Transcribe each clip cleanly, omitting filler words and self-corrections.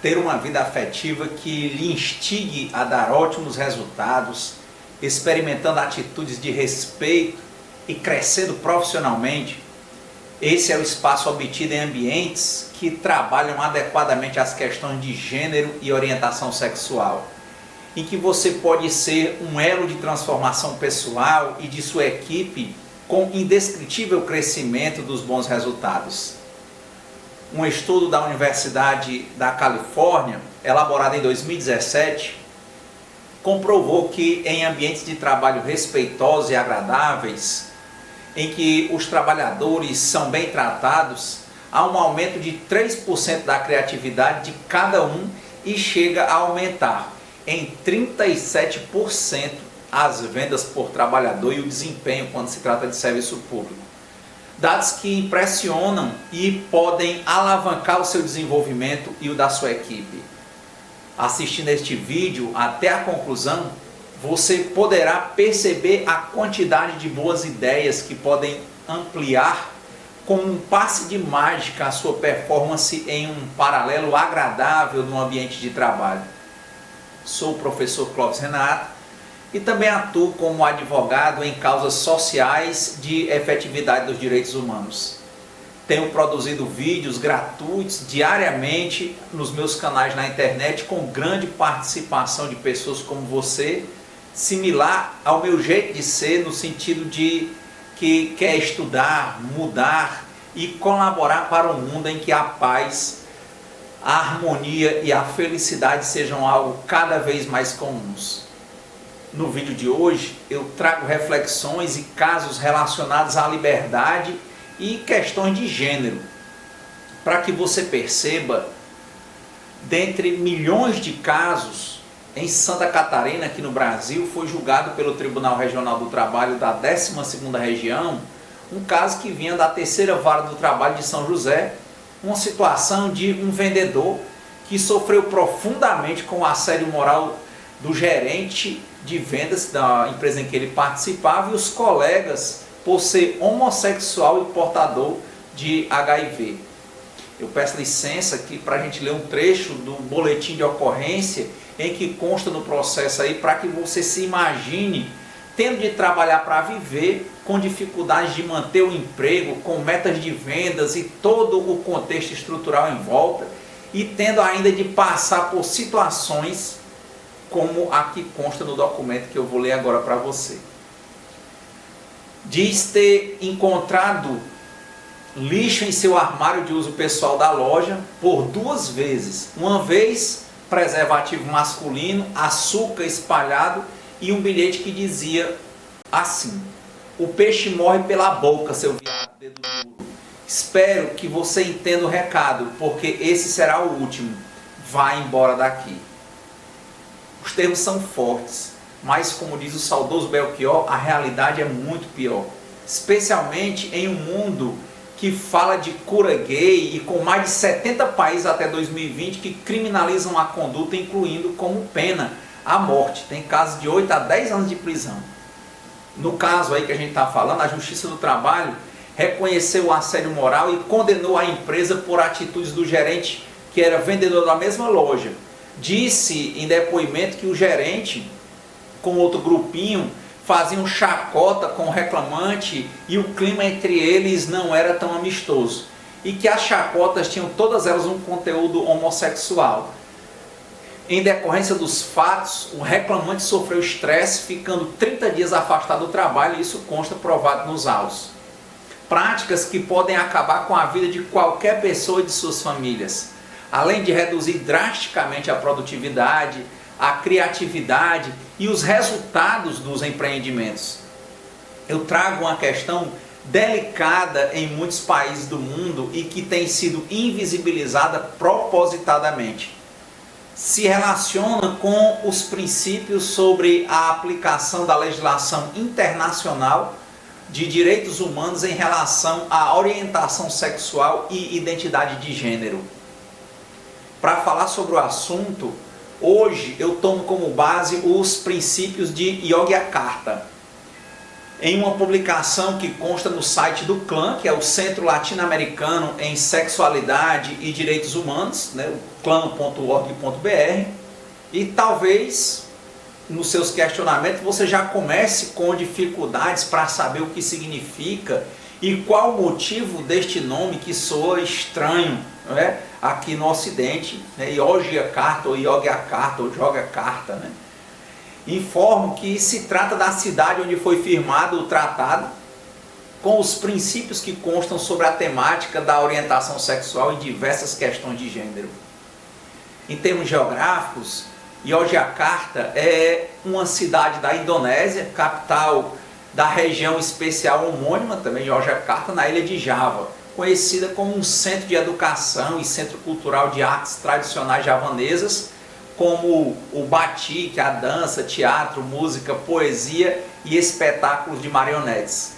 ter uma vida afetiva que lhe instigue a dar ótimos resultados, experimentando atitudes de respeito e crescendo profissionalmente. Esse é o espaço obtido em ambientes que trabalham adequadamente as questões de gênero e orientação sexual, em que você pode ser um elo de transformação pessoal e de sua equipe com indescritível crescimento dos bons resultados. Um estudo da Universidade da Califórnia, elaborado em 2017, comprovou que em ambientes de trabalho respeitosos e agradáveis, em que os trabalhadores são bem tratados, há um aumento de 3% da criatividade de cada um e chega a aumentar em 37% as vendas por trabalhador e o desempenho quando se trata de serviço público. Dados que impressionam e podem alavancar o seu desenvolvimento e o da sua equipe. Assistindo este vídeo até a conclusão, você poderá perceber a quantidade de boas ideias que podem ampliar com um passe de mágica a sua performance em um paralelo agradável no ambiente de trabalho. Sou o professor Clóvis Renato e também atuo como advogado em causas sociais de efetividade dos direitos humanos. Tenho produzido vídeos gratuitos diariamente nos meus canais na internet com grande participação de pessoas como você, similar ao meu jeito de ser, no sentido de que quer estudar, mudar e colaborar para um mundo em que a paz, a harmonia e a felicidade sejam algo cada vez mais comuns. No vídeo de hoje eu trago reflexões e casos relacionados à liberdade e questões de gênero, para que você perceba, dentre milhões de casos, em Santa Catarina, aqui no Brasil, foi julgado pelo Tribunal Regional do Trabalho da 12ª Região, um caso que vinha da 3ª Vara do Trabalho de São José, uma situação de um vendedor que sofreu profundamente com o assédio moral do gerente de vendas da empresa em que ele participava e os colegas por ser homossexual e portador de HIV. Eu peço licença aqui para a gente ler um trecho do boletim de ocorrência em que consta no processo aí, para que você se imagine tendo de trabalhar para viver, com dificuldades de manter o emprego, com metas de vendas e todo o contexto estrutural em volta, e tendo ainda de passar por situações como a que consta no documento que eu vou ler agora para você. Diz ter encontrado lixo em seu armário de uso pessoal da loja por 2 vezes. Uma vez, preservativo masculino, açúcar espalhado e um bilhete que dizia assim: o peixe morre pela boca, seu viado, dedo duro. Espero que você entenda o recado, porque esse será o último. Vá embora daqui. Os termos são fortes, mas como diz o saudoso Belchior, a realidade é muito pior. Especialmente em um mundo que fala de cura gay e com mais de 70 países até 2020 que criminalizam a conduta, incluindo como pena a morte. Tem casos de 8 a 10 anos de prisão. No caso aí que a gente está falando, a Justiça do Trabalho reconheceu o assédio moral e condenou a empresa por atitudes do gerente, que era vendedor da mesma loja. Disse em depoimento que o gerente, com outro grupinho, faziam chacota com o reclamante e o clima entre eles não era tão amistoso. E que as chacotas tinham todas elas um conteúdo homossexual. Em decorrência dos fatos, o reclamante sofreu estresse, ficando 30 dias afastado do trabalho, e isso consta provado nos autos. Práticas que podem acabar com a vida de qualquer pessoa e de suas famílias, além de reduzir drasticamente a produtividade, a criatividade e os resultados dos empreendimentos. Eu trago uma questão delicada em muitos países do mundo e que tem sido invisibilizada propositadamente. Se relaciona com os princípios sobre a aplicação da legislação internacional de direitos humanos em relação à orientação sexual e identidade de gênero. Para falar sobre o assunto, hoje eu tomo como base os princípios de Yogyakarta. em uma publicação que consta no site do CLAN, que é o Centro Latino-Americano em Sexualidade e Direitos Humanos, né, o clan.org.br, e talvez nos seus questionamentos você já comece com dificuldades para saber o que significa e qual o motivo deste nome que soa estranho, né, aqui no Ocidente, né, Yogyakarta ou Yogyakarta ou Jogakarta, né? Informo que se trata da cidade onde foi firmado o tratado, com os princípios que constam sobre a temática da orientação sexual e diversas questões de gênero. Em termos geográficos, Yogyakarta é uma cidade da Indonésia, capital da região especial homônima, também Yogyakarta, na ilha de Java, conhecida como um centro de educação e centro cultural de artes tradicionais javanesas, como o batik, a dança, teatro, música, poesia e espetáculos de marionetes.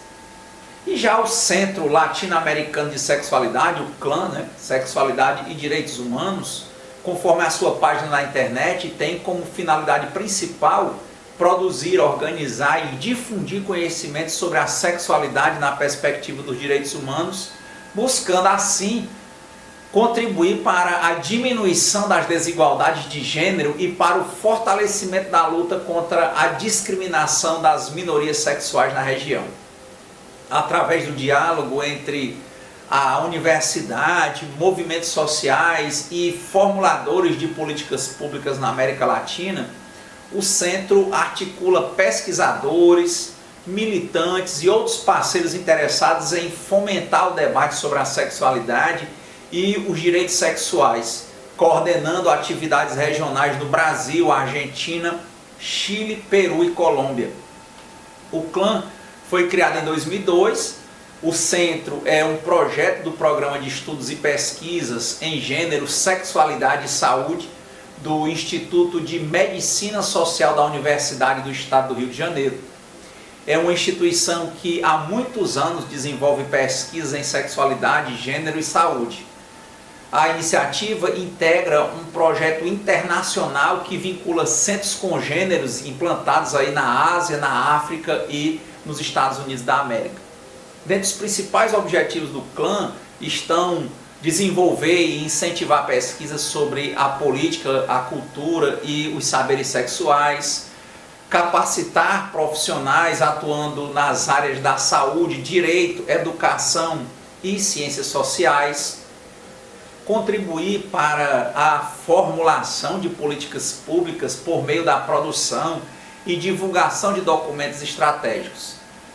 E já o Centro Latino-Americano de Sexualidade, o CLAN, né, Sexualidade e Direitos Humanos, conforme a sua página na internet, tem como finalidade principal produzir, organizar e difundir conhecimento sobre a sexualidade na perspectiva dos direitos humanos, buscando assim contribuir para a diminuição das desigualdades de gênero e para o fortalecimento da luta contra a discriminação das minorias sexuais na região. Através do diálogo entre a universidade, movimentos sociais e formuladores de políticas públicas na América Latina, o centro articula pesquisadores, militantes e outros parceiros interessados em fomentar o debate sobre a sexualidade e os direitos sexuais, coordenando atividades regionais no Brasil, Argentina, Chile, Peru e Colômbia. O CLAN foi criado em 2002, o centro é um projeto do Programa de Estudos e Pesquisas em Gênero, Sexualidade e Saúde do Instituto de Medicina Social da Universidade do Estado do Rio de Janeiro. É uma instituição que há muitos anos desenvolve pesquisas em sexualidade, gênero e saúde. A iniciativa integra um projeto internacional que vincula centros congêneros implantados aí na Ásia, na África e nos Estados Unidos da América. Dentre os principais objetivos do CLAN estão desenvolver e incentivar pesquisas sobre a política, a cultura e os saberes sexuais, capacitar profissionais atuando nas áreas da saúde, direito, educação e ciências sociais, contribuir para a formulação de políticas públicas por meio da produção e divulgação de documentos estratégicos.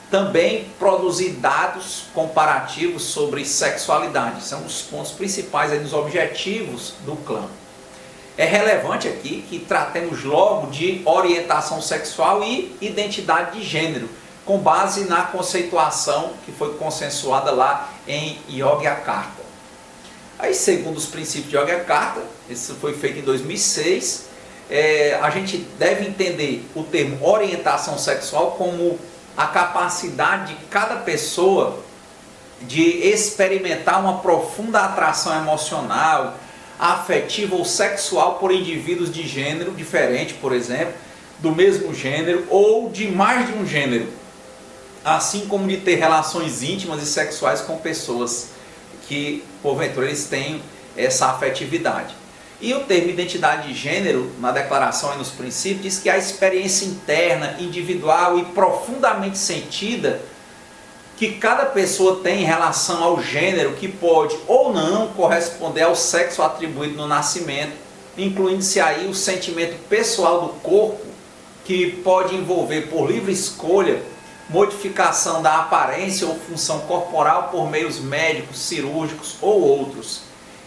Também produzir dados comparativos sobre sexualidade. São os pontos principais aí, dos objetivos do CLAN. É relevante aqui que tratemos logo de orientação sexual e identidade de gênero, com base na conceituação que foi consensuada lá em Yogyakarta. Aí, segundo os princípios de Yogyakarta, isso foi feito em 2006, a gente deve entender o termo orientação sexual como a capacidade de cada pessoa de experimentar uma profunda atração emocional, afetiva ou sexual por indivíduos de gênero diferente, por exemplo, do mesmo gênero ou de mais de um gênero, assim como de ter relações íntimas e sexuais com pessoas que, porventura, eles têm essa afetividade. E o termo identidade de gênero, na declaração e nos princípios, diz que a experiência interna, individual e profundamente sentida que cada pessoa tem em relação ao gênero que pode ou não corresponder ao sexo atribuído no nascimento, incluindo-se aí o sentimento pessoal do corpo, que pode envolver por livre escolha modificação da aparência ou função corporal por meios médicos, cirúrgicos ou outros.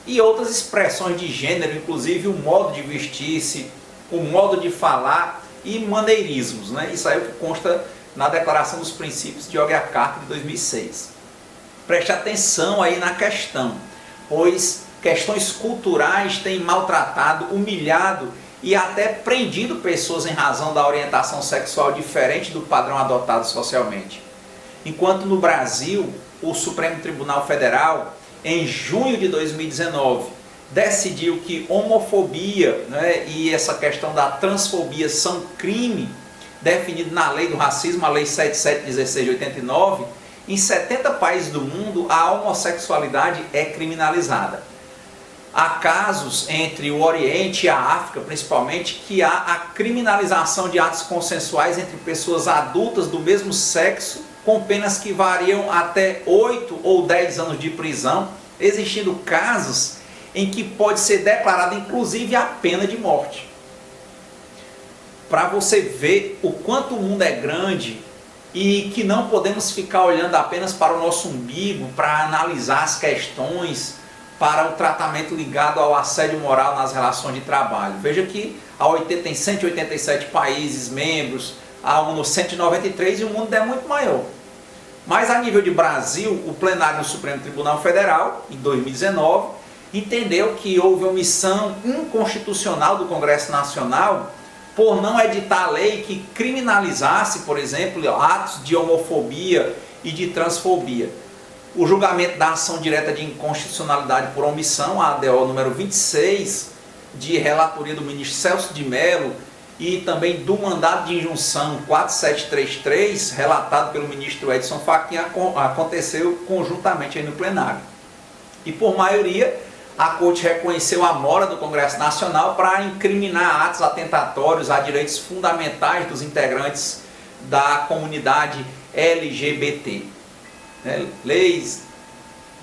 E outras expressões de gênero, inclusive o modo de vestir-se, o modo de falar e maneirismos, né? Isso aí é o que consta na Declaração dos Princípios de Yogyakarta de 2006. Preste atenção aí na questão, pois questões culturais têm maltratado, humilhado e até prendido pessoas em razão da orientação sexual diferente do padrão adotado socialmente. Enquanto no Brasil, o Supremo Tribunal Federal, em junho de 2019, decidiu que homofobia, né, e essa questão da transfobia são crime definido na lei do racismo, a lei 7716 de 89, em 70 países do mundo a homossexualidade é criminalizada. Há casos entre o Oriente e a África, principalmente, que há a criminalização de atos consensuais entre pessoas adultas do mesmo sexo, com penas que variam até 8 ou 10 anos de prisão, existindo casos em que pode ser declarada inclusive a pena de morte. Para você ver o quanto o mundo é grande e que não podemos ficar olhando apenas para o nosso umbigo, para analisar as questões, para o tratamento ligado ao assédio moral nas relações de trabalho. Veja que a OIT tem 187 países membros, a ONU 193 e o mundo é muito maior. Mas a nível de Brasil, o plenário do Supremo Tribunal Federal, em 2019, entendeu que houve omissão inconstitucional do Congresso Nacional por não editar a lei que criminalizasse, por exemplo, atos de homofobia e de transfobia. O julgamento da ação direta de inconstitucionalidade por omissão, a ADO número 26, de relatoria do ministro Celso de Mello, e também do mandado de injunção 4733, relatado pelo ministro Edson Fachin, aconteceu conjuntamente aí no plenário. E por maioria, a Corte reconheceu a mora do Congresso Nacional para incriminar atos atentatórios a direitos fundamentais dos integrantes da comunidade LGBT. Leis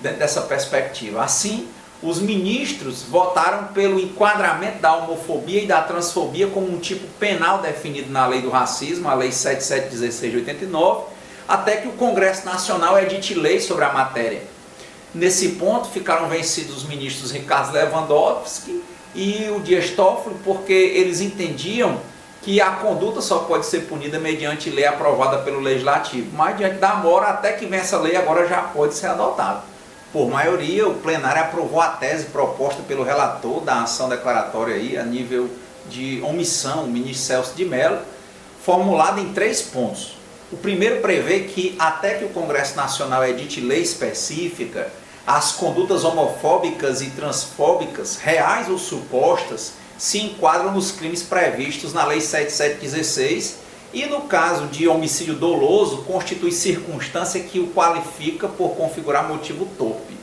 dentro dessa perspectiva. Assim, os ministros votaram pelo enquadramento da homofobia e da transfobia como um tipo penal definido na lei do racismo, a lei 7716 de 89, até que o Congresso Nacional edite lei sobre a matéria. Nesse ponto ficaram vencidos os ministros Ricardo Lewandowski e o Dias Toffoli, porque eles entendiam que a conduta só pode ser punida mediante lei aprovada pelo Legislativo, mas diante da mora, até que vença a lei, agora já pode ser adotada. Por maioria, o plenário aprovou a tese proposta pelo relator da ação declaratória aí, a nível de omissão, o ministro Celso de Mello, formulada em 3 pontos. O primeiro prevê que, até que o Congresso Nacional edite lei específica, as condutas homofóbicas e transfóbicas, reais ou supostas, se enquadram nos crimes previstos na Lei 7716 e, no caso de homicídio doloso, constitui circunstância que o qualifica por configurar motivo torpe.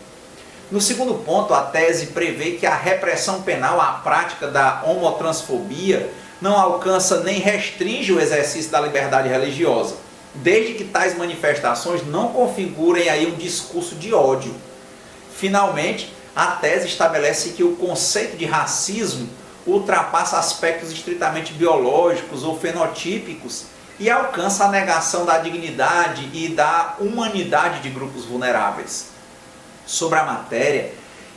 No segundo ponto, a tese prevê que a repressão penal à prática da homotransfobia não alcança nem restringe o exercício da liberdade religiosa, desde que tais manifestações não configurem aí um discurso de ódio. Finalmente, a tese estabelece que o conceito de racismo ultrapassa aspectos estritamente biológicos ou fenotípicos e alcança a negação da dignidade e da humanidade de grupos vulneráveis. Sobre a matéria,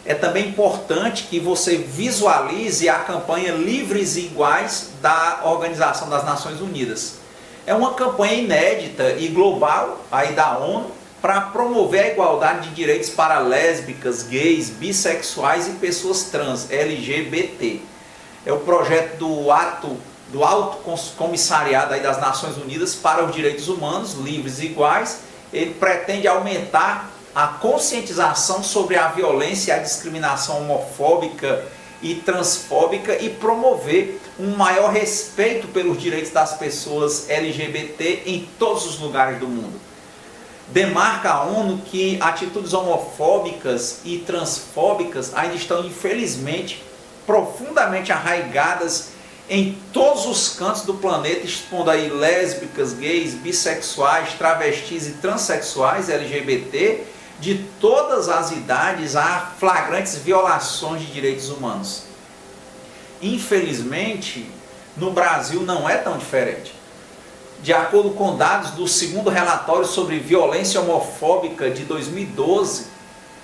é também importante que você visualize a campanha Livres e Iguais da Organização das Nações Unidas. É uma campanha inédita e global aí da ONU para promover a igualdade de direitos para lésbicas, gays, bissexuais e pessoas trans, LGBT. É o projeto do Alto Comissariado aí das Nações Unidas para os Direitos Humanos, Livres e Iguais. Ele pretende aumentar a conscientização sobre a violência e a discriminação homofóbica e transfóbica e promover um maior respeito pelos direitos das pessoas LGBT em todos os lugares do mundo. Demarca a ONU que atitudes homofóbicas e transfóbicas ainda estão, infelizmente, profundamente arraigadas em todos os cantos do planeta, expondo aí lésbicas, gays, bissexuais, travestis e transexuais LGBT de todas as idades a flagrantes violações de direitos humanos. Infelizmente, no Brasil não é tão diferente. De acordo com dados do segundo relatório sobre violência homofóbica de 2012,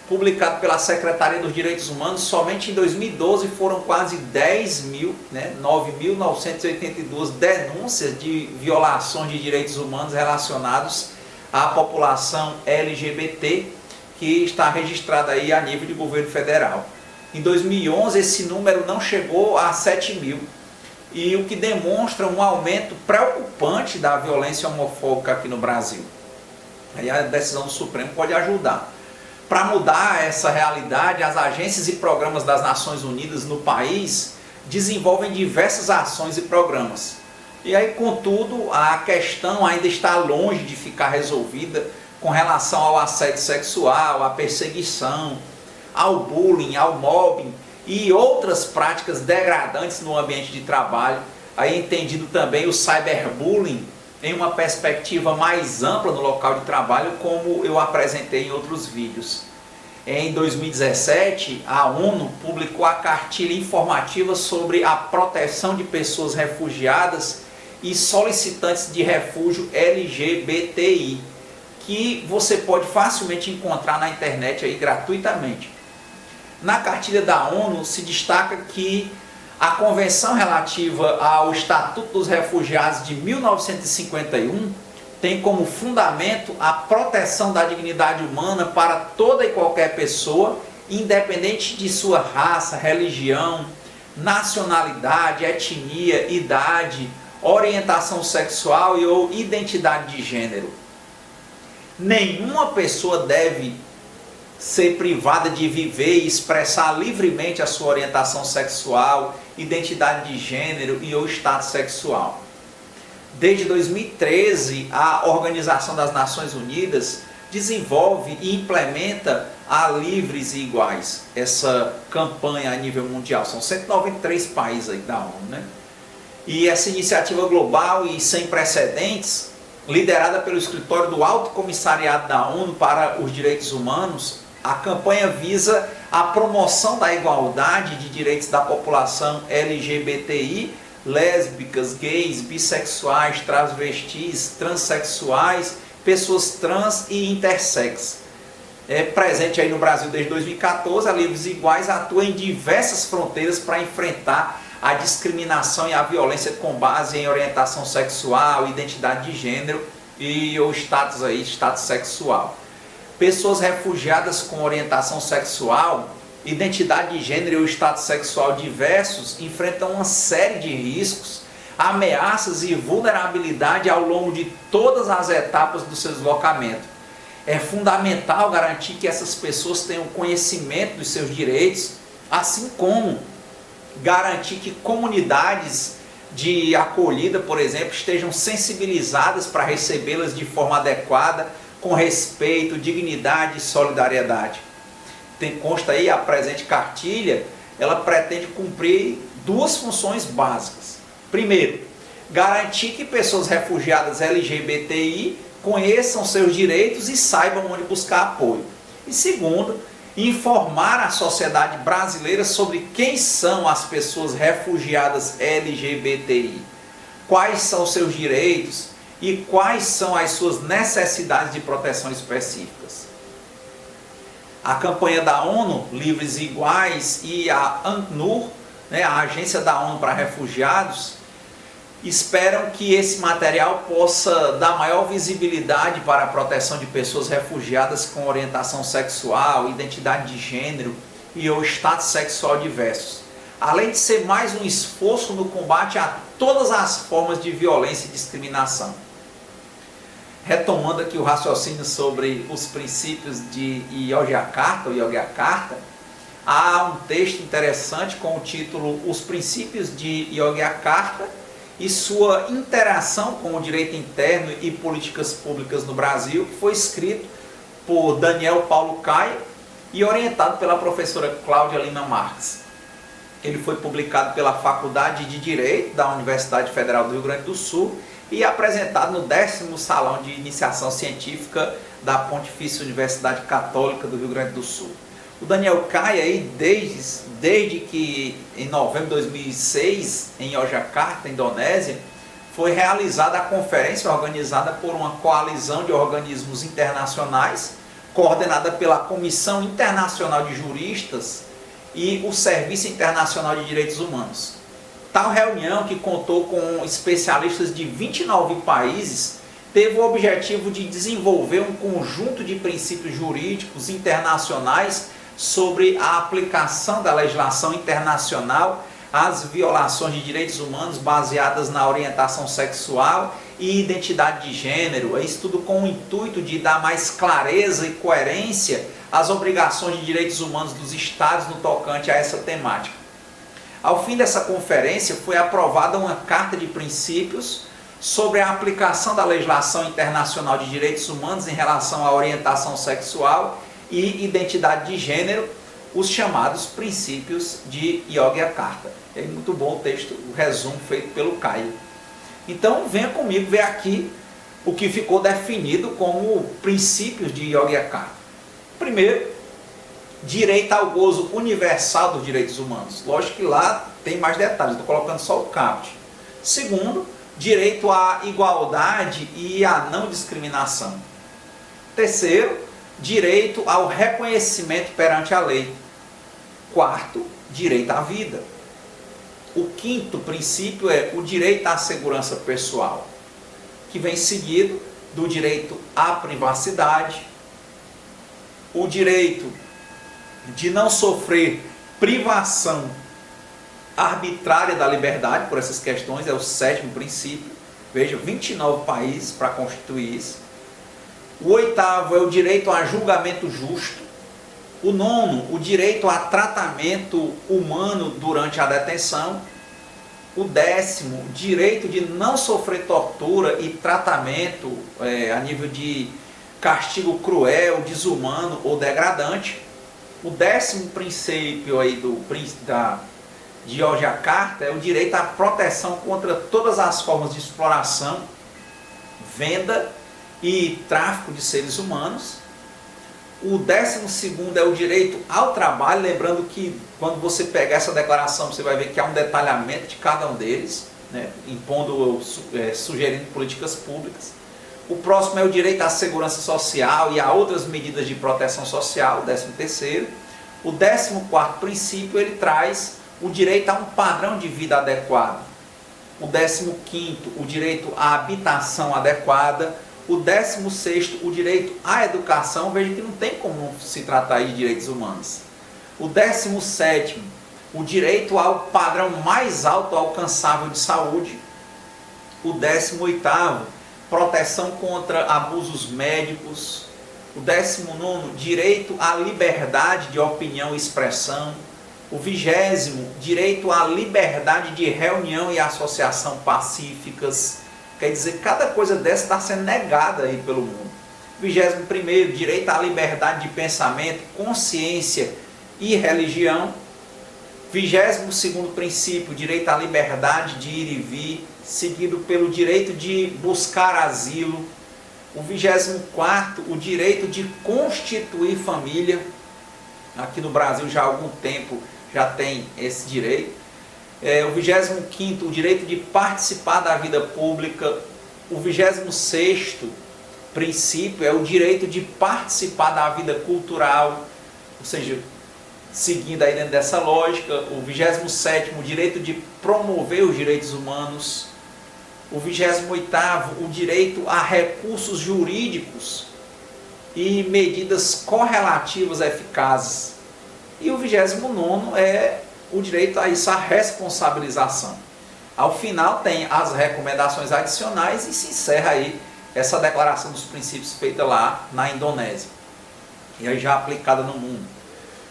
publicado pela Secretaria dos Direitos Humanos, somente em 2012 foram quase 9.982 denúncias de violações de direitos humanos relacionados à população LGBT, que está registrada aí a nível de governo federal. Em 2011, esse número não chegou a 7.000, e o que demonstra um aumento preocupante da violência homofóbica aqui no Brasil. Aí a decisão do Supremo pode ajudar. Para mudar essa realidade, as agências e programas das Nações Unidas no país desenvolvem diversas ações e programas. E aí, contudo, a questão ainda está longe de ficar resolvida com relação ao assédio sexual, à perseguição, ao bullying, ao mobbing e outras práticas degradantes no ambiente de trabalho, aí entendido também o cyberbullying em uma perspectiva mais ampla no local de trabalho, como eu apresentei em outros vídeos. Em 2017, a ONU publicou a cartilha informativa sobre a proteção de pessoas refugiadas e solicitantes de refúgio LGBTI, que você pode facilmente encontrar na internet aí gratuitamente. Na cartilha da ONU se destaca que a Convenção relativa ao Estatuto dos Refugiados de 1951 tem como fundamento a proteção da dignidade humana para toda e qualquer pessoa, independente de sua raça, religião, nacionalidade, etnia, idade, orientação sexual e ou identidade de gênero. Nenhuma pessoa deve ser privada de viver e expressar livremente a sua orientação sexual, identidade de gênero e ou status sexual. Desde 2013, a Organização das Nações Unidas desenvolve e implementa a Livres e Iguais, essa campanha a nível mundial. São 193 países aí da ONU, né? E essa iniciativa global e sem precedentes, liderada pelo escritório do Alto Comissariado da ONU para os Direitos Humanos, a campanha visa a promoção da igualdade de direitos da população LGBTI, lésbicas, gays, bissexuais, transvestis, transexuais, pessoas trans e intersex. Presente aí no Brasil desde 2014, a Livres e Iguais atua em diversas fronteiras para enfrentar a discriminação e a violência com base em orientação sexual, identidade de gênero e o status sexual. Pessoas refugiadas com orientação sexual, identidade de gênero e o status sexual diversos enfrentam uma série de riscos, ameaças e vulnerabilidade ao longo de todas as etapas do seu deslocamento. É fundamental garantir que essas pessoas tenham conhecimento dos seus direitos, assim como garantir que comunidades de acolhida, por exemplo, estejam sensibilizadas para recebê-las de forma adequada, com respeito, dignidade e solidariedade. Consta aí a presente cartilha, ela pretende cumprir duas funções básicas. Primeiro, garantir que pessoas refugiadas LGBTI conheçam seus direitos e saibam onde buscar apoio. E segundo, informar a sociedade brasileira sobre quem são as pessoas refugiadas LGBTI, quais são seus direitos e quais são as suas necessidades de proteção específicas. A campanha da ONU, Livres e Iguais, e a ACNUR, a Agência da ONU para Refugiados, esperam que esse material possa dar maior visibilidade para a proteção de pessoas refugiadas com orientação sexual, identidade de gênero e ou status sexual diversos, além de ser mais um esforço no combate a todas as formas de violência e discriminação. Retomando aqui o raciocínio sobre os princípios de Yogyakarta, há um texto interessante com o título Os Princípios de Yogyakarta e sua interação com o direito interno e políticas públicas no Brasil, que foi escrito por Daniel Paulo Caio e orientado pela professora Cláudia Lima Marques. Ele foi publicado pela Faculdade de Direito da Universidade Federal do Rio Grande do Sul e apresentado no 10º Salão de Iniciação Científica da Pontifícia Universidade Católica do Rio Grande do Sul. O Daniel Caio, aí, desde que em novembro de 2006, em Yogyakarta, Indonésia, foi realizada a conferência organizada por uma coalizão de organismos internacionais, coordenada pela Comissão Internacional de Juristas e o Serviço Internacional de Direitos Humanos. Tal reunião, que contou com especialistas de 29 países, teve o objetivo de desenvolver um conjunto de princípios jurídicos internacionais sobre a aplicação da legislação internacional às violações de direitos humanos baseadas na orientação sexual e identidade de gênero, isso tudo com o intuito de dar mais clareza e coerência às obrigações de direitos humanos dos Estados no tocante a essa temática. Ao fim dessa conferência, foi aprovada uma carta de princípios sobre a aplicação da legislação internacional de direitos humanos em relação à orientação sexual e identidade de gênero, os chamados princípios de Yogyakarta. É muito bom o texto, o resumo feito pelo Caio. Então, venha comigo ver aqui o que ficou definido como princípios de Yogyakarta. Primeiro, direito ao gozo universal dos direitos humanos. Lógico que lá tem mais detalhes, estou colocando só o caput. Segundo, direito à igualdade e à não discriminação. Terceiro, direito ao reconhecimento perante a lei. Quarto, direito à vida. O quinto princípio é o direito à segurança pessoal, que vem seguido do direito à privacidade, o direito de não sofrer privação arbitrária da liberdade por essas questões, é o sétimo princípio. Veja, 29 países para constituir isso. O oitavo é o direito a julgamento justo. O nono, o direito a tratamento humano durante a detenção. O décimo, direito de não sofrer tortura e tratamento a nível de castigo cruel, desumano ou degradante. O décimo princípio aí de Yogyakarta é o direito à proteção contra todas as formas de exploração, venda e tráfico de seres humanos. O 12º é o direito ao trabalho, lembrando que quando você pegar essa declaração você vai ver que há um detalhamento de cada um deles, né, sugerindo políticas públicas. O próximo é o direito à segurança social e a outras medidas de proteção social, o 13º. O 14º princípio, ele traz o direito a um padrão de vida adequado. O 15º, o direito à habitação adequada. O 16º, o direito à educação. Veja que não tem como se tratar aí de direitos humanos. O 17º, o direito ao padrão mais alto alcançável de saúde. O 18º, proteção contra abusos médicos. O 19º, direito à liberdade de opinião e expressão. O 20º, direito à liberdade de reunião e associação pacíficas. Quer dizer, cada coisa dessa está sendo negada aí pelo mundo. 21º, direito à liberdade de pensamento, consciência e religião. 22º princípio, direito à liberdade de ir e vir, seguido pelo direito de buscar asilo. O 24º, o direito de constituir família. Aqui no Brasil já há algum tempo já tem esse direito. O 25º, o direito de participar da vida pública. O 26º princípio é o direito de participar da vida cultural, ou seja, seguindo aí dentro dessa lógica. O 27º, o direito de promover os direitos humanos. O 28º, o direito a recursos jurídicos e medidas correlativas eficazes. E o 29º é o direito a isso, a responsabilização. Ao final tem as recomendações adicionais e se encerra aí essa declaração dos princípios feita lá na Indonésia. E aí já aplicada no mundo.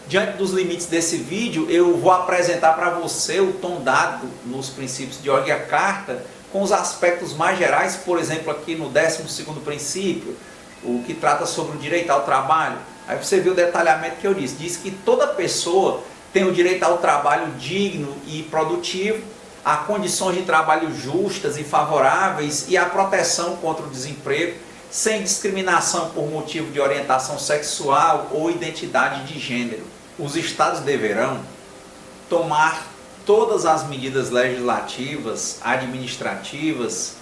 Diante dos limites desse vídeo, eu vou apresentar para você o tom dado nos princípios de Yogyakarta com os aspectos mais gerais, por exemplo, aqui no 12º princípio, o que trata sobre o direito ao trabalho. Aí você viu o detalhamento que eu disse. Diz que toda pessoa tem o direito ao trabalho digno e produtivo, a condições de trabalho justas e favoráveis e a proteção contra o desemprego, sem discriminação por motivo de orientação sexual ou identidade de gênero. Os estados deverão tomar todas as medidas legislativas, administrativas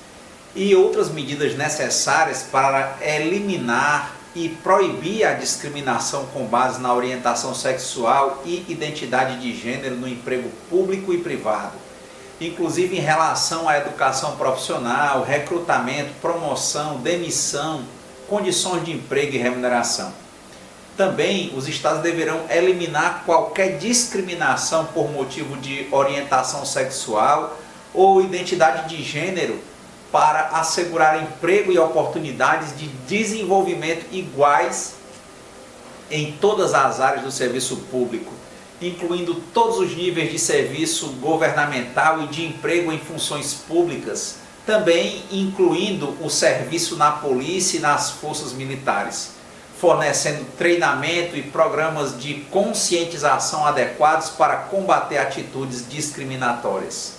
e outras medidas necessárias para eliminar e proibir a discriminação com base na orientação sexual e identidade de gênero no emprego público e privado, inclusive em relação à educação profissional, recrutamento, promoção, demissão, condições de emprego e remuneração. Também os estados deverão eliminar qualquer discriminação por motivo de orientação sexual ou identidade de gênero para assegurar emprego e oportunidades de desenvolvimento iguais em todas as áreas do serviço público, incluindo todos os níveis de serviço governamental e de emprego em funções públicas, também incluindo o serviço na polícia e nas forças militares, fornecendo treinamento e programas de conscientização adequados para combater atitudes discriminatórias.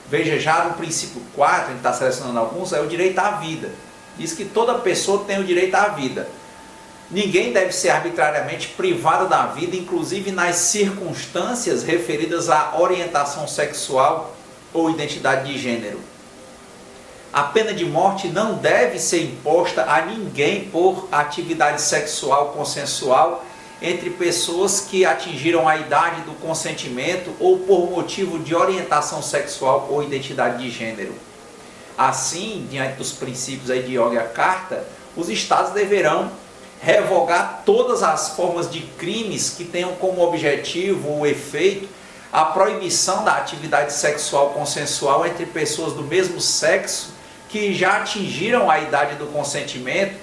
Veja, já no princípio 4, a gente está selecionando alguns, é o direito à vida. Diz que toda pessoa tem o direito à vida. Ninguém deve ser arbitrariamente privado da vida, inclusive nas circunstâncias referidas à orientação sexual ou identidade de gênero. A pena de morte não deve ser imposta a ninguém por atividade sexual consensual entre pessoas que atingiram a idade do consentimento ou por motivo de orientação sexual ou identidade de gênero. Assim, diante dos princípios aí de Yogya Carta, os estados deverão revogar todas as formas de crimes que tenham como objetivo ou efeito a proibição da atividade sexual consensual entre pessoas do mesmo sexo que já atingiram a idade do consentimento,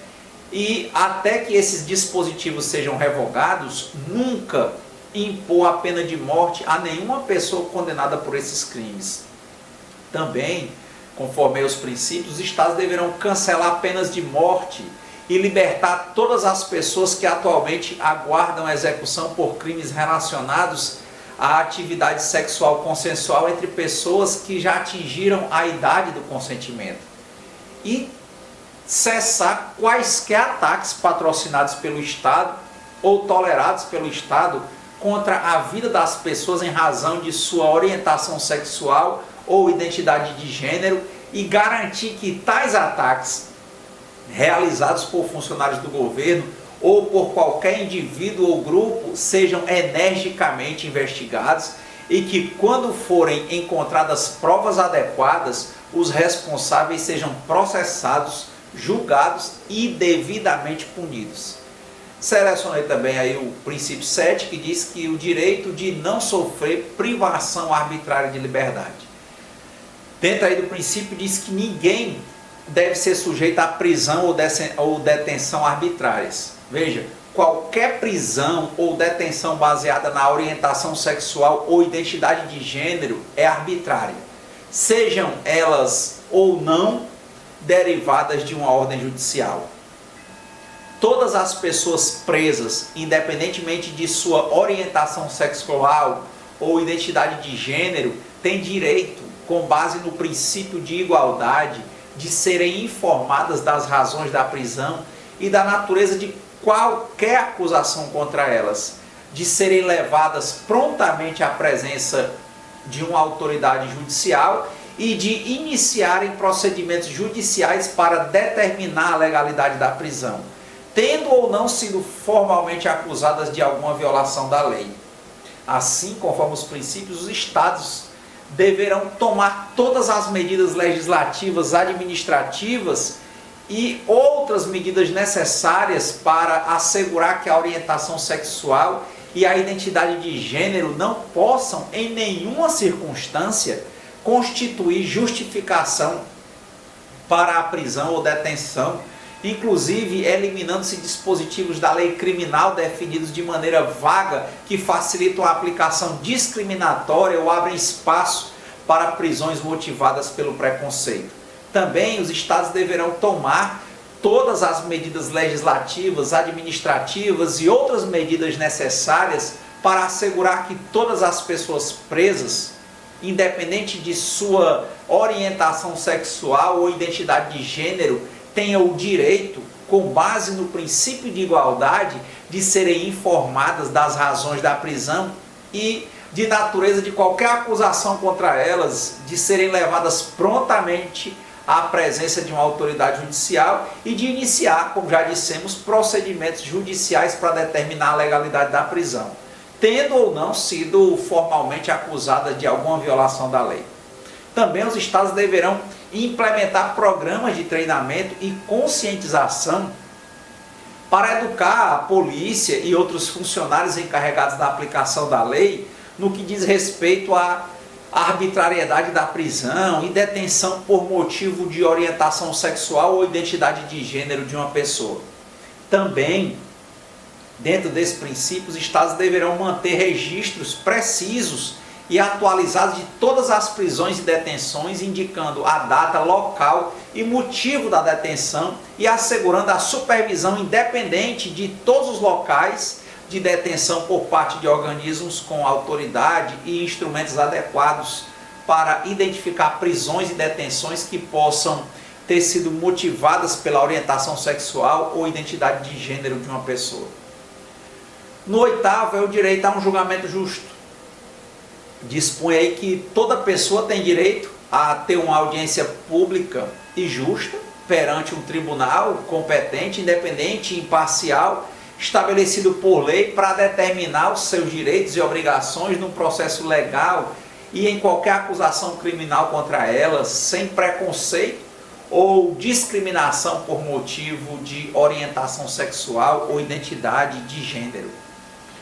e até que esses dispositivos sejam revogados, nunca impor a pena de morte a nenhuma pessoa condenada por esses crimes. Também, conforme os princípios, os estados deverão cancelar penas de morte e libertar todas as pessoas que atualmente aguardam a execução por crimes relacionados à atividade sexual consensual entre pessoas que já atingiram a idade do consentimento. E cessar quaisquer ataques patrocinados pelo Estado ou tolerados pelo Estado contra a vida das pessoas em razão de sua orientação sexual ou identidade de gênero, e garantir que tais ataques realizados por funcionários do governo ou por qualquer indivíduo ou grupo sejam energicamente investigados e que, quando forem encontradas provas adequadas, os responsáveis sejam processados, julgados e devidamente punidos. Selecionei também aí o princípio 7, que diz que o direito de não sofrer privação arbitrária de liberdade. Dentro aí do princípio diz que ninguém deve ser sujeito à prisão ou detenção arbitrárias. Veja, qualquer prisão ou detenção baseada na orientação sexual ou identidade de gênero é arbitrária, sejam elas ou não derivadas de uma ordem judicial. Todas as pessoas presas, independentemente de sua orientação sexual ou identidade de gênero, têm direito, com base no princípio de igualdade, de serem informadas das razões da prisão e da natureza de qualquer acusação contra elas, de serem levadas prontamente à presença de uma autoridade judicial e de iniciarem procedimentos judiciais para determinar a legalidade da prisão, tendo ou não sido formalmente acusadas de alguma violação da lei. Assim, conforme os princípios, os estados deverão tomar todas as medidas legislativas, administrativas e outras medidas necessárias para assegurar que a orientação sexual e a identidade de gênero não possam, em nenhuma circunstância, constituir justificação para a prisão ou detenção, inclusive eliminando-se dispositivos da lei criminal definidos de maneira vaga que facilitam a aplicação discriminatória ou abrem espaço para prisões motivadas pelo preconceito. Também os estados deverão tomar todas as medidas legislativas, administrativas e outras medidas necessárias para assegurar que todas as pessoas presas, independente de sua orientação sexual ou identidade de gênero, tenham o direito, com base no princípio de igualdade, de serem informadas das razões da prisão e de natureza de qualquer acusação contra elas, de serem levadas prontamente à presença de uma autoridade judicial e de iniciar, como já dissemos, procedimentos judiciais para determinar a legalidade da prisão, tendo ou não sido formalmente acusadas de alguma violação da lei. Também os estados deverão implementar programas de treinamento e conscientização para educar a polícia e outros funcionários encarregados da aplicação da lei no que diz respeito à arbitrariedade da prisão e detenção por motivo de orientação sexual ou identidade de gênero de uma pessoa. Também Dentro desse princípio, os estados deverão manter registros precisos e atualizados de todas as prisões e detenções, indicando a data, local e motivo da detenção e assegurando a supervisão independente de todos os locais de detenção por parte de organismos com autoridade e instrumentos adequados para identificar prisões e detenções que possam ter sido motivadas pela orientação sexual ou identidade de gênero de uma pessoa. No oitavo é o direito a um julgamento justo. Dispõe aí que toda pessoa tem direito a ter uma audiência pública e justa perante um tribunal competente, independente e imparcial, estabelecido por lei para determinar os seus direitos e obrigações num processo legal e em qualquer acusação criminal contra ela, sem preconceito ou discriminação por motivo de orientação sexual ou identidade de gênero.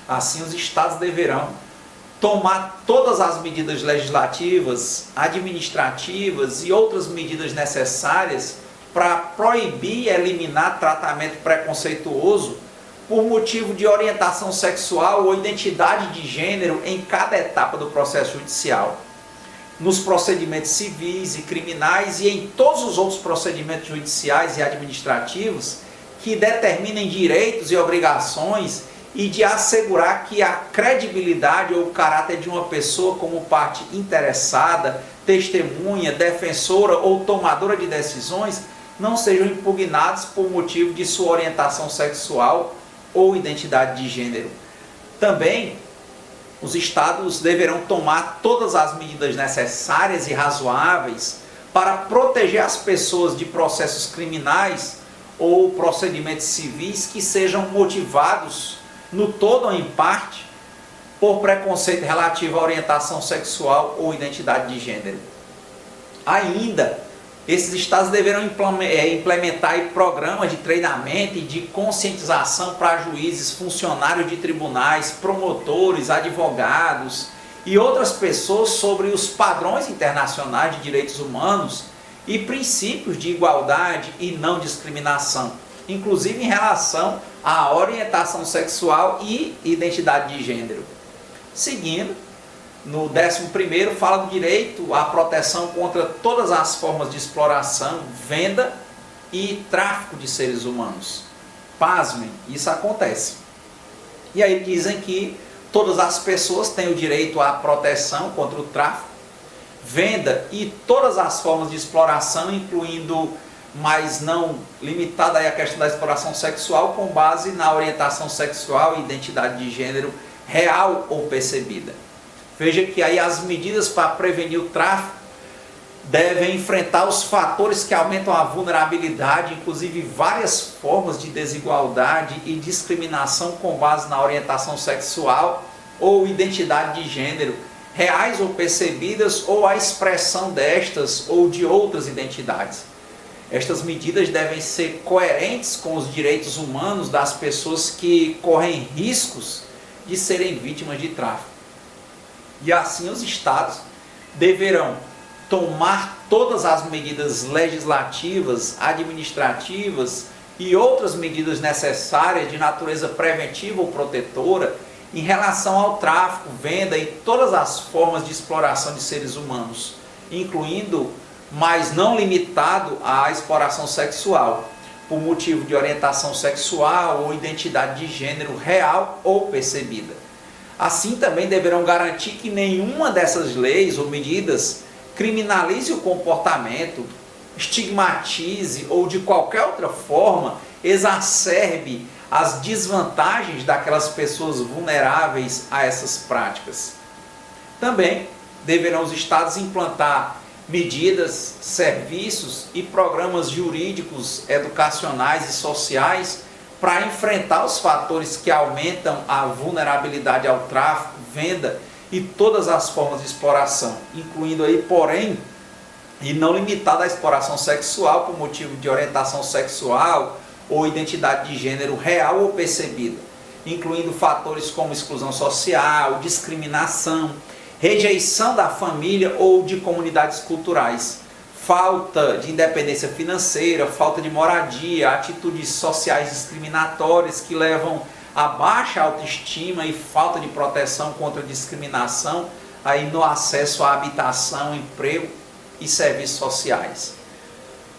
Assim, os estados deverão tomar todas as medidas legislativas, administrativas e outras medidas necessárias para proibir e eliminar tratamento preconceituoso por motivo de orientação sexual ou identidade de gênero em cada etapa do processo judicial, nos procedimentos civis e criminais e em todos os outros procedimentos judiciais e administrativos que determinem direitos e obrigações e de assegurar que a credibilidade ou o caráter de uma pessoa como parte interessada, testemunha, defensora ou tomadora de decisões não sejam impugnados por motivo de sua orientação sexual ou identidade de gênero. Também, os estados deverão tomar todas as medidas necessárias e razoáveis para proteger as pessoas de processos criminais ou procedimentos civis que sejam motivados, no todo ou em parte, por preconceito relativo à orientação sexual ou identidade de gênero. Ainda, esses estados deverão implementar programas de treinamento e de conscientização para juízes, funcionários de tribunais, promotores, advogados e outras pessoas sobre os padrões internacionais de direitos humanos e princípios de igualdade e não discriminação, inclusive em relação à orientação sexual e identidade de gênero. Seguindo, no 11º, fala do direito à proteção contra todas as formas de exploração, venda e tráfico de seres humanos. Pasmem, isso acontece. E aí dizem que todas as pessoas têm o direito à proteção contra o tráfico, venda e todas as formas de exploração, incluindo, mas não limitada à questão da exploração sexual, com base na orientação sexual e identidade de gênero real ou percebida. Veja que aí as medidas para prevenir o tráfico devem enfrentar os fatores que aumentam a vulnerabilidade, inclusive várias formas de desigualdade e discriminação com base na orientação sexual ou identidade de gênero, reais ou percebidas, ou a expressão destas ou de outras identidades. Estas medidas devem ser coerentes com os direitos humanos das pessoas que correm riscos de serem vítimas de tráfico. E assim os estados deverão tomar todas as medidas legislativas, administrativas e outras medidas necessárias de natureza preventiva ou protetora em relação ao tráfico, venda e todas as formas de exploração de seres humanos, incluindo, mas não limitado à exploração sexual, por motivo de orientação sexual ou identidade de gênero real ou percebida. Assim, também deverão garantir que nenhuma dessas leis ou medidas criminalize o comportamento, estigmatize ou de qualquer outra forma exacerbe as desvantagens daquelas pessoas vulneráveis a essas práticas. Também deverão os estados implantar medidas, serviços e programas jurídicos, educacionais e sociais para enfrentar os fatores que aumentam a vulnerabilidade ao tráfico, venda e todas as formas de exploração, incluindo aí, porém, e não limitada à exploração sexual por motivo de orientação sexual ou identidade de gênero real ou percebida, incluindo fatores como exclusão social, discriminação, rejeição da família ou de comunidades culturais, falta de independência financeira, falta de moradia, atitudes sociais discriminatórias que levam a baixa autoestima e falta de proteção contra a discriminação aí no acesso à habitação, emprego e serviços sociais.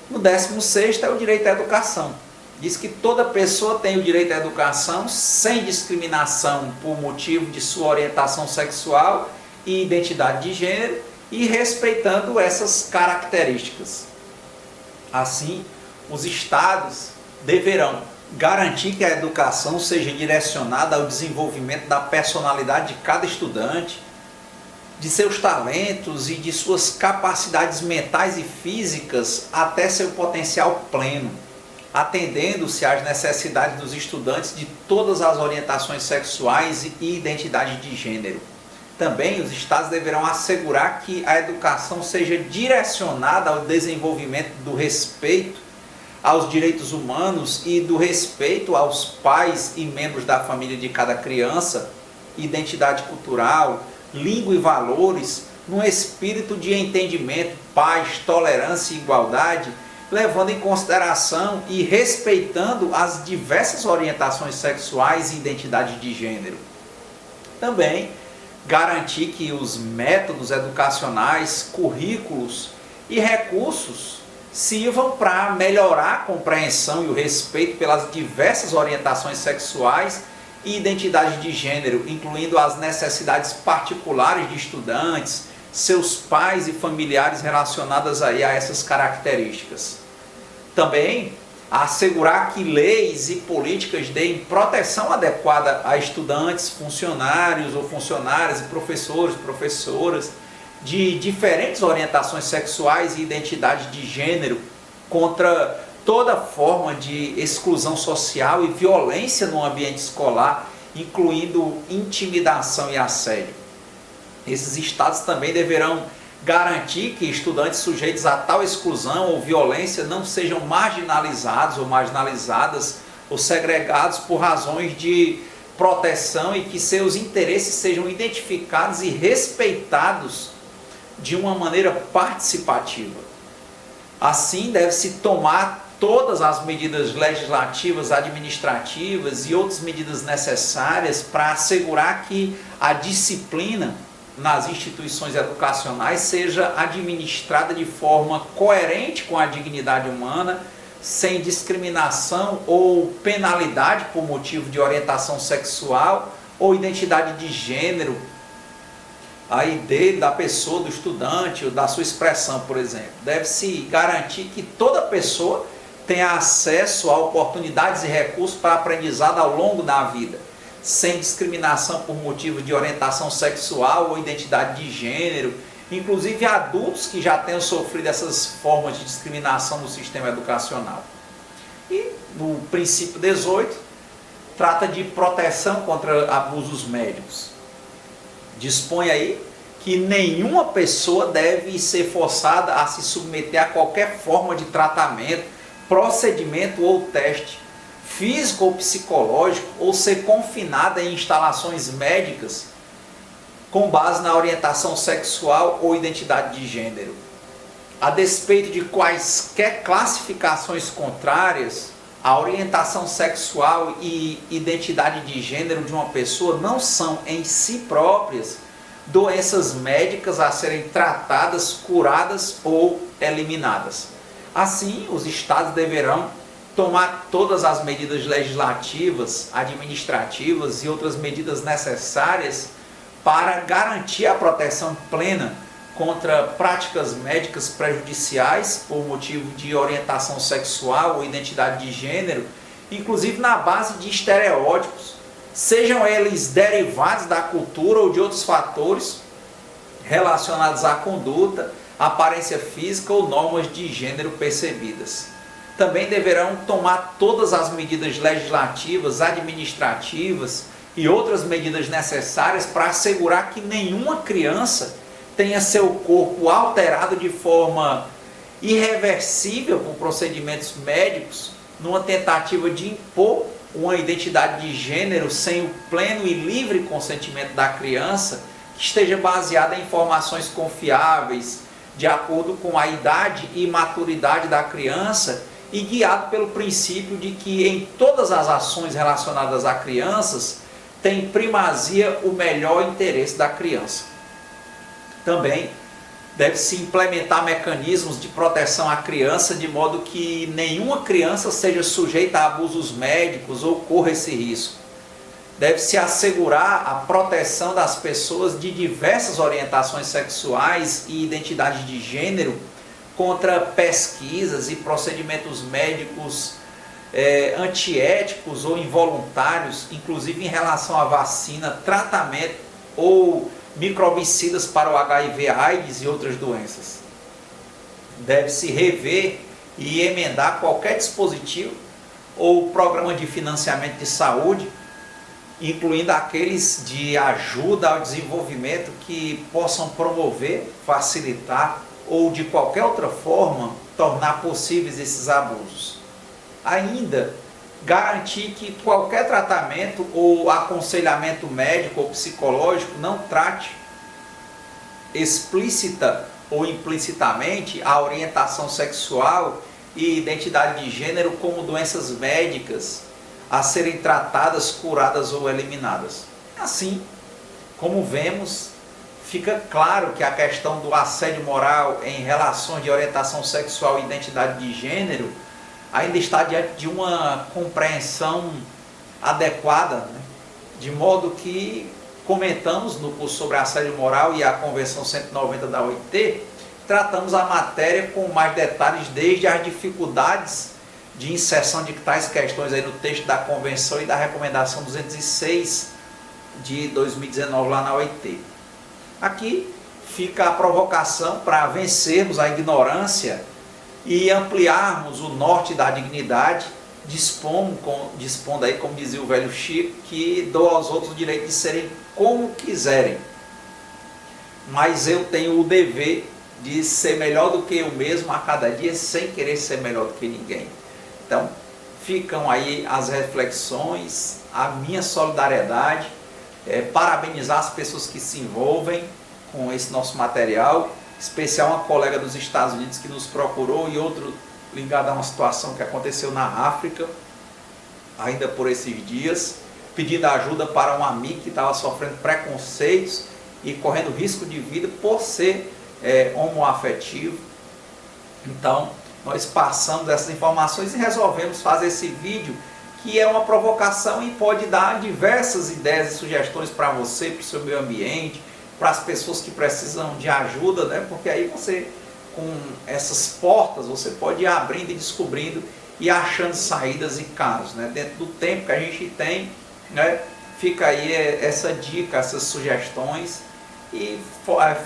No 16º é o direito à educação. Diz que toda pessoa tem o direito à educação sem discriminação por motivo de sua orientação sexual e identidade de gênero e respeitando essas características. Assim, os estados deverão garantir que a educação seja direcionada ao desenvolvimento da personalidade de cada estudante, de seus talentos e de suas capacidades mentais e físicas até seu potencial pleno, atendendo-se às necessidades dos estudantes de todas as orientações sexuais e identidade de gênero. Também os estados deverão assegurar que a educação seja direcionada ao desenvolvimento do respeito aos direitos humanos e do respeito aos pais e membros da família de cada criança, identidade cultural, língua e valores, num espírito de entendimento, paz, tolerância e igualdade, levando em consideração e respeitando as diversas orientações sexuais e identidade de gênero. Também garantir que os métodos educacionais, currículos e recursos sirvam para melhorar a compreensão e o respeito pelas diversas orientações sexuais e identidade de gênero, incluindo as necessidades particulares de estudantes, seus pais e familiares relacionadas aí a essas características. Também assegurar que leis e políticas deem proteção adequada a estudantes, funcionários ou funcionárias e professores, professoras de diferentes orientações sexuais e identidade de gênero contra toda forma de exclusão social e violência no ambiente escolar, incluindo intimidação e assédio. Esses estados também deverão garantir que estudantes sujeitos a tal exclusão ou violência não sejam marginalizados ou marginalizadas ou segregados por razões de proteção e que seus interesses sejam identificados e respeitados de uma maneira participativa. Assim, deve-se tomar todas as medidas legislativas, administrativas e outras medidas necessárias para assegurar que a disciplina nas instituições educacionais seja administrada de forma coerente com a dignidade humana, sem discriminação ou penalidade por motivo de orientação sexual ou identidade de gênero, aí dele, da pessoa, do estudante, ou da sua expressão, por exemplo. Deve-se garantir que toda pessoa tenha acesso a oportunidades e recursos para aprendizado ao longo da vida, sem discriminação por motivo de orientação sexual ou identidade de gênero, inclusive adultos que já tenham sofrido essas formas de discriminação no sistema educacional. E no princípio 18, trata de proteção contra abusos médicos. Dispõe aí que nenhuma pessoa deve ser forçada a se submeter a qualquer forma de tratamento, procedimento ou teste físico ou psicológico, ou ser confinada em instalações médicas com base na orientação sexual ou identidade de gênero. A despeito de quaisquer classificações contrárias, a orientação sexual e identidade de gênero de uma pessoa não são em si próprias doenças médicas a serem tratadas, curadas ou eliminadas. Assim, os estados deverão tomar todas as medidas legislativas, administrativas e outras medidas necessárias para garantir a proteção plena contra práticas médicas prejudiciais por motivo de orientação sexual ou identidade de gênero, inclusive na base de estereótipos, sejam eles derivados da cultura ou de outros fatores relacionados à conduta, aparência física ou normas de gênero percebidas. Também deverão tomar todas as medidas legislativas, administrativas e outras medidas necessárias para assegurar que nenhuma criança tenha seu corpo alterado de forma irreversível por procedimentos médicos, numa tentativa de impor uma identidade de gênero sem o pleno e livre consentimento da criança, que esteja baseada em informações confiáveis, de acordo com a idade e maturidade da criança, e guiado pelo princípio de que em todas as ações relacionadas a crianças tem primazia o melhor interesse da criança. Também deve-se implementar mecanismos de proteção à criança de modo que nenhuma criança seja sujeita a abusos médicos ou corra esse risco. Deve-se assegurar a proteção das pessoas de diversas orientações sexuais e identidade de gênero contra pesquisas e procedimentos médicos antiéticos ou involuntários, inclusive em relação à vacina, tratamento ou microbicidas para o HIV/AIDS e outras doenças. Deve-se rever e emendar qualquer dispositivo ou programa de financiamento de saúde, incluindo aqueles de ajuda ao desenvolvimento que possam promover, facilitar ou de qualquer outra forma tornar possíveis esses abusos. Ainda, garantir que qualquer tratamento ou aconselhamento médico ou psicológico não trate explícita ou implicitamente a orientação sexual e identidade de gênero como doenças médicas a serem tratadas, curadas ou eliminadas. Assim, como vemos, fica claro que a questão do assédio moral em relações de orientação sexual e identidade de gênero ainda está diante de uma compreensão adequada, né? De modo que comentamos no curso sobre assédio moral e a Convenção 190 da OIT, tratamos a matéria com mais detalhes, desde as dificuldades de inserção de tais questões aí no texto da Convenção e da Recomendação 206 de 2019 lá na OIT. Aqui fica a provocação para vencermos a ignorância e ampliarmos o norte da dignidade, dispondo aí, como dizia o velho Chico, que dou aos outros o direito de serem como quiserem. Mas eu tenho o dever de ser melhor do que eu mesmo a cada dia, sem querer ser melhor do que ninguém. Então, ficam aí as reflexões, a minha solidariedade, parabenizar as pessoas que se envolvem com esse nosso material, especial uma colega dos Estados Unidos que nos procurou e outro ligado a uma situação que aconteceu na África, ainda por esses dias, pedindo ajuda para um amigo que estava sofrendo preconceitos e correndo risco de vida por ser homoafetivo. Então, nós passamos essas informações e resolvemos fazer esse vídeo, que é uma provocação e pode dar diversas ideias e sugestões para você, para o seu meio ambiente, para as pessoas que precisam de ajuda, né? Porque aí você, com essas portas, você pode ir abrindo e descobrindo e achando saídas e casos, né? Dentro do tempo que a gente tem, né? Fica aí essa dica, essas sugestões, e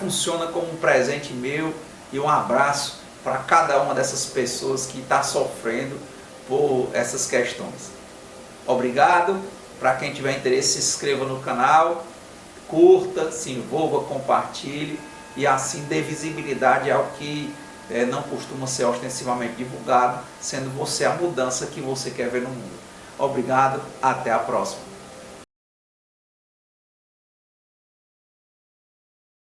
funciona como um presente meu e um abraço para cada uma dessas pessoas que está sofrendo por essas questões. Obrigado. Para quem tiver interesse, se inscreva no canal, curta, se envolva, compartilhe e assim dê visibilidade ao que não costuma ser ostensivamente divulgado, sendo você a mudança que você quer ver no mundo. Obrigado, até a próxima.